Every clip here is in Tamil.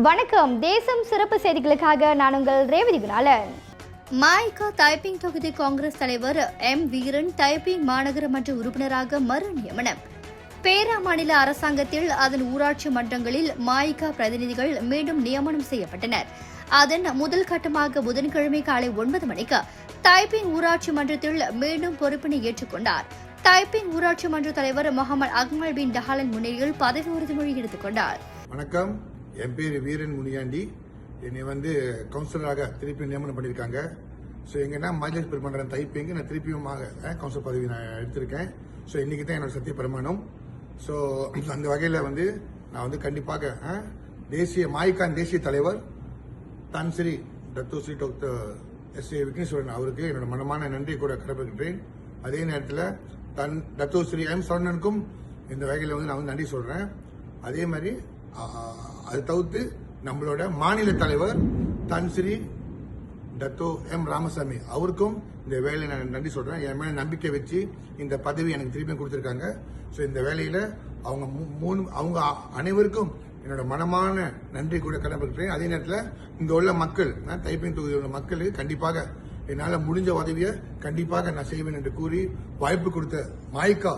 வணக்கம். தேசம் சிறப்பு செய்திகளுக்காக நான் உங்கள் ரேவதி குணாலன். மாய்கா தைப்பிங் தொகுதி காங்கிரஸ் தலைவர் எம் வீரன் தைப்பிங் மாநகர மன்ற உறுப்பினராக மறு நியமனம். பேரா மாநில அரசாங்கத்தில் அதன் ஊராட்சி மன்றங்களில் மாய்கா பிரதிநிதிகள் மீண்டும் நியமனம் செய்யப்பட்டனர். அதன் முதல் கட்டமாக புதன்கிழமை காலை 9 மணிக்கு தைப்பிங் ஊராட்சி மன்றத்தில் மீண்டும் பொறுப்பினை ஏற்றுக்கொண்டார். தைப்பிங் ஊராட்சி மன்ற தலைவர் முகமது அக்மல் பின் டஹாலன் முன்னிலையில் பதவி உறுதிமொழி எடுத்துக் கொண்டார். வணக்கம், என் பேர் வீரன் முனியாண்டி. என்னை கவுன்சிலராக திருப்பி நியமனம் பண்ணியிருக்காங்க. ஸோ எங்கன்னா மாஜிஸ் பெருமன்றம் தைப்பிங் நான் திருப்பியும் கவுன்சிலர் பதவி நான் எடுத்திருக்கேன். ஸோ இன்னைக்கு தான் என்னோட சத்திய பிரமாணம். ஸோ அந்த வகையில் நான் கண்டிப்பாக மாய்கான் தேசிய தலைவர் Tan Sri Datuk Sri doctor S A. Vigneswaran அவருக்கு என்னோட மனமான நன்றி கூட கடமைப்படுகின்றேன். அதே நேரத்தில் டத்தோஸ்ரீ எம் சரவணனுக்கும் இந்த வகையில் நான் நன்றி சொல்றேன். அதே மாதிரி அதை தவிர்த்து நம்மளோட மாநில தலைவர் தான்ஸ்ரீ டத்தோ எம் ராமசாமி அவருக்கும் இந்த வேலையை நான் நன்றி சொல்றேன். என் மேல நம்பிக்கை வச்சு இந்த பதவி எனக்கு திருப்பி கொடுத்திருக்காங்க. ஸோ இந்த வேலையில அவங்க அனைவருக்கும் என்னோட மனமான நன்றி கூட கடமைப்படுகிறேன். அதே நேரத்தில் இங்க உள்ள மக்கள், தைப்பிங் தொகுதியில் உள்ள மக்களுக்கு கண்டிப்பாக என்னால் முடிஞ்ச உதவியை கண்டிப்பாக நான் செய்வேன் என்று கூறி வாய்ப்பு கொடுத்த மாய்கா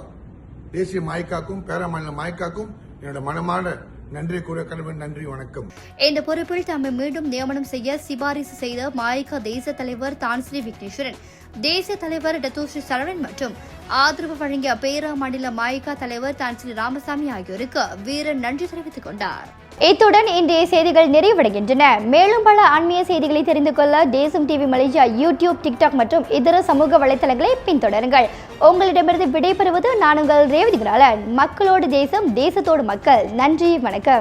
தேசிய மாய்காக்கும் பேரா மாநில மாய்காக்கும் என்னோட மனமான நன்றி கூட கடமை. நன்றி, வணக்கம். இந்த பொறுப்பில் தம்மை மீண்டும் நியமனம் செய்ய சிபாரிசு செய்த மாய்கா தேசிய தலைவர் தான்ஸ்ரீ விக்னேஸ்வரன், தேசிய தலைவர் டத்தோஸ்ரீ சரவணன் மற்றும் ஆதரவு வழங்கிய பேரா மாநில மாய்கா தலைவர் தான்ஸ்ரீ ராமசாமி ஆகியோருக்கு வீரன் நன்றி தெரிவித்துக் கொண்டார். இத்துடன் இன்றைய செய்திகள் நிறைவடைகின்றன. மேலும் பல ஆன்மீக செய்திகளை தெரிந்து கொள்ள தேசம் டிவி மலேசியா யூடியூப், டிக்டாக் மற்றும் இதர சமூக வலைதளங்களை பின்தொடருங்கள். உங்களிடமிருந்து விடைபெறுவது நான் உங்கள் ரேவதி குணாலன். மக்களோடு தேசம், தேசத்தோடு மக்கள். நன்றி, வணக்கம்.